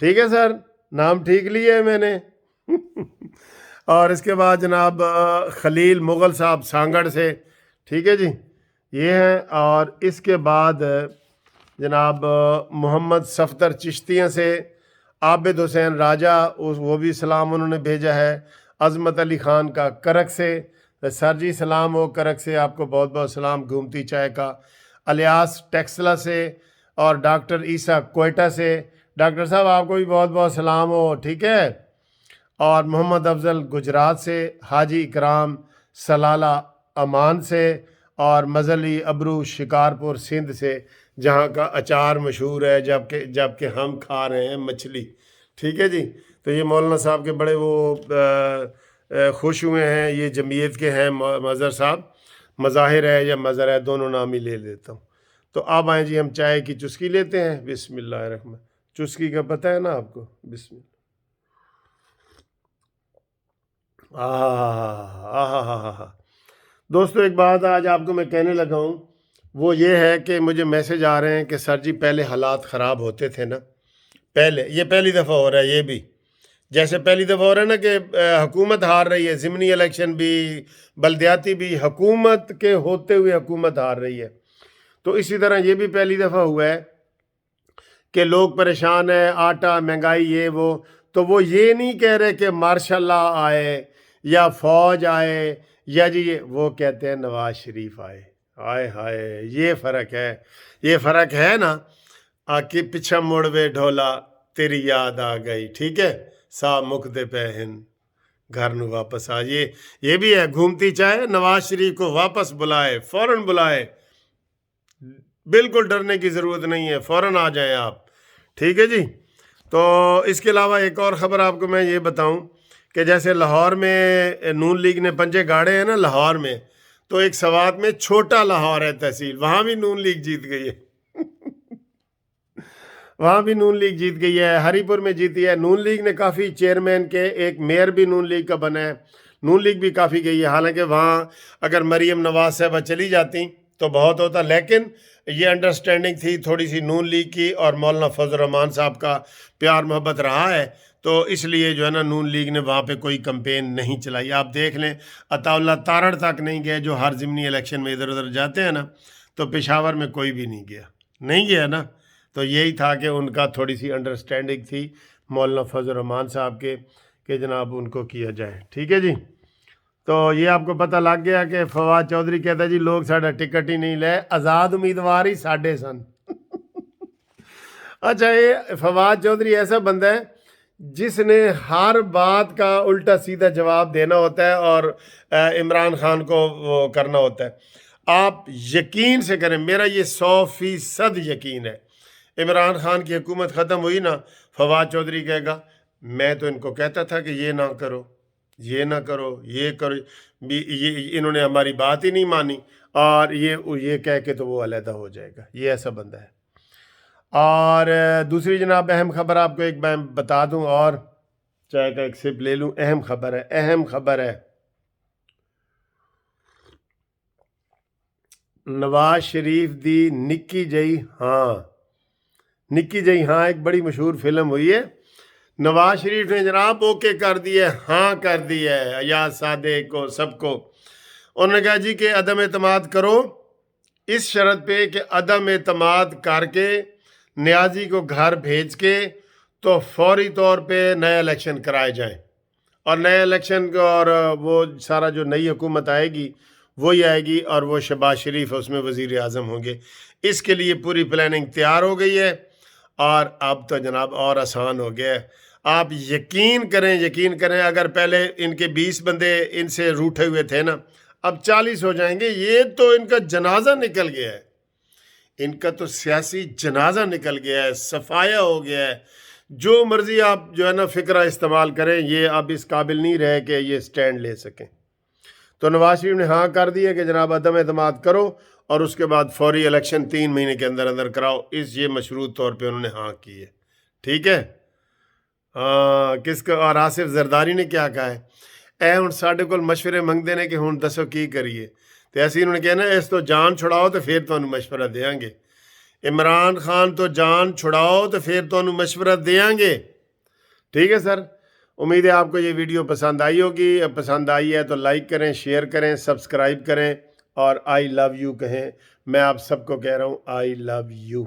ٹھیک ہے سر، نام ٹھیک لیا ہے میں نے اور اس کے بعد جناب خلیل مغل صاحب سانگڑ سے، ٹھیک ہے جی، یہ ہیں۔ اور اس کے بعد جناب محمد صفدر چشتیاں سے، عابد حسین راجہ وہ بھی سلام انہوں نے بھیجا ہے۔ عظمت علی خان کا کرک سے، سر جی سلام ہو کرک سے، آپ کو بہت بہت سلام گھومتی چائے کا۔ الیاس ٹیکسلا سے، اور ڈاکٹر عیسیٰ کوئٹہ سے، ڈاکٹر صاحب آپ کو بھی بہت بہت سلام ہو، ٹھیک ہے۔ اور محمد افضل گجرات سے، حاجی اکرام سلالہ امان سے، اور مزلی ابرو شکارپور سندھ سے، جہاں کا اچار مشہور ہے، جبکہ ہم کھا رہے ہیں مچھلی، ٹھیک ہے جی۔ تو یہ مولانا صاحب کے بڑے وہ خوش ہوئے ہیں، یہ جمعیت کے ہیں مظہر صاحب، مظاہر ہے یا مظہر ہے، دونوں نام ہی لے لیتا ہوں۔ تو اب آئیں جی ہم چائے کی چسکی لیتے ہیں، بسم اللہ الرحمن۔ چسکی کا پتہ ہے نا آپ کو؟ بسم اللہ۔ دوستو ایک بات آج آپ کو میں کہنے لگا ہوں، وہ یہ ہے کہ مجھے میسج آ رہے ہیں کہ سر جی پہلے حالات خراب ہوتے تھے نا، یہ پہلی دفعہ ہو رہا ہے، یہ بھی جیسے پہلی دفعہ ہو رہا ہے نا کہ حکومت ہار رہی ہے، ضمنی الیکشن بھی، بلدیاتی بھی، حکومت کے ہوتے ہوئے حکومت ہار رہی ہے، تو اسی طرح یہ بھی پہلی دفعہ ہوا ہے کہ لوگ پریشان ہیں، آٹا مہنگائی یہ وہ، تو وہ یہ نہیں کہہ رہے کہ مارشاء اللہ آئے یا فوج آئے یا جی وہ کہتے ہیں نواز شریف آئے۔ ہائے ہائے، یہ فرق ہے نا، کہ پچھا مڑوے ڈھولا تیری یاد آ گئی، ٹھیک ہے، سا مک دے پہن گھر نو واپس آ۔ یہ بھی ہے گھومتی چائے، نواز شریف کو واپس بلائے، فوراً بلائے، بالکل ڈرنے کی ضرورت نہیں ہے، فوراً آ جائیں آپ، ٹھیک ہے جی۔ تو اس کے علاوہ ایک اور خبر آپ کو میں یہ بتاؤں کہ جیسے لاہور میں نون لیگ نے پنجے گاڑے ہیں نا لاہور میں، تو ایک سوات میں چھوٹا لاہور ہے تحصیل، وہاں بھی نون لیگ جیت گئی ہے وہاں بھی نون لیگ جیت گئی ہے، ہری پور میں جیتی ہے نون لیگ نے کافی چیئرمین کے، ایک میئر بھی نون لیگ کا بنا ہے، نون لیگ بھی کافی گئی ہے، حالانکہ وہاں اگر مریم نواز صاحبہ چلی جاتی تو بہت ہوتا، لیکن یہ انڈرسٹینڈنگ تھی تھوڑی سی نون لیگ کی اور مولانا فضل الرحمان صاحب کا پیار محبت رہا ہے، تو اس لیے جو ہے نا نون لیگ نے وہاں پہ کوئی کمپین نہیں چلائی۔ آپ دیکھ لیں عطا اللہ تارڑ تک نہیں گئے، جو ہر ضمنی الیکشن میں ادھر ادھر جاتے ہیں نا، تو پشاور میں کوئی بھی نہیں گیا نا، تو یہی تھا کہ ان کا تھوڑی سی انڈرسٹینڈنگ تھی مولانا فضل الرحمان صاحب کے کہ جناب ان کو کیا جائے، ٹھیک ہے جی۔ تو یہ آپ کو پتہ لگ گیا کہ فواد چودھری کہتا جی لوگ ساڑھا ٹکٹ ہی نہیں لے، آزاد امیدوار ہی ساڑھے سن اچھا، یہ فواد چودھری ایسا بندہ ہے جس نے ہر بات کا الٹا سیدھا جواب دینا ہوتا ہے اور عمران خان کو وہ کرنا ہوتا ہے۔ آپ یقین سے کریں، میرا یہ 100% یقین ہے، عمران خان کی حکومت ختم ہوئی نا، فواد چودھری کہے گا میں تو ان کو کہتا تھا کہ یہ نہ کرو، یہ نہ کرو، یہ کرو، انہوں نے ہماری بات ہی نہیں مانی، اور یہ کہہ کے تو وہ علیحدہ ہو جائے گا، یہ ایسا بندہ ہے۔ اور دوسری جناب اہم خبر آپ کو ایک میں بتا دوں، اور چائے کا ایک سپ لے لوں، اہم خبر ہے نواز شریف دی نکی جئی ایک بڑی مشہور فلم ہوئی ہے، نواز شریف نے جناب اوکے کر دیا، ہاں کر دیا ہے ایاز صادق کو، سب کو، انہوں نے کہا جی کہ عدم اعتماد کرو، اس شرط پہ کہ عدم اعتماد کر کے نیازی کو گھر بھیج کے تو فوری طور پہ نئے الیکشن کرائے جائیں، اور نئے الیکشن کو، اور وہ سارا جو نئی حکومت آئے گی وہی آئے گی، اور وہ شہباز شریف اس میں وزیر اعظم ہوں گے۔ اس کے لیے پوری پلاننگ تیار ہو گئی ہے، اور اب تو جناب اور آسان ہو گیا ہے۔ آپ یقین کریں اگر پہلے ان کے 20 بندے ان سے روٹھے ہوئے تھے نا، اب 40 ہو جائیں گے، یہ تو ان کا جنازہ نکل گیا ہے، ان کا تو سیاسی جنازہ نکل گیا ہے، صفایا ہو گیا ہے، جو مرضی آپ جو ہے نا فکرہ استعمال کریں، یہ اب اس قابل نہیں رہے کہ یہ سٹینڈ لے سکیں۔ تو نواز شریف نے ہاں کر دی ہے کہ جناب عدم اعتماد کرو، اور اس کے بعد فوری الیکشن 3 مہینے کے اندر کراؤ، یہ مشروط طور پہ انہوں نے ہاں کی ہے، ٹھیک ہے۔ کس کا؟ اور آصف زرداری نے کیا کہا ہے، اے ہن ساڈے کول مشورے منگدے نے کہ ہن دسو کی کریے، تو ایسے انہوں نے کہنا اس تو جان چھڑاؤ تو پھر تمہیں مشورہ دیاں گے۔ عمران خان تو جان چھڑاؤ تو پھر تو مشورہ دیں گے. ٹھیک ہے سر. امید ہے آپ کو یہ ویڈیو پسند آئی ہوگی. پسند آئی ہے تو لائک کریں، شیئر کریں، سبسکرائب کریں اور آئی لو یو کہیں. میں آپ سب کو کہہ رہا ہوں آئی لو یو.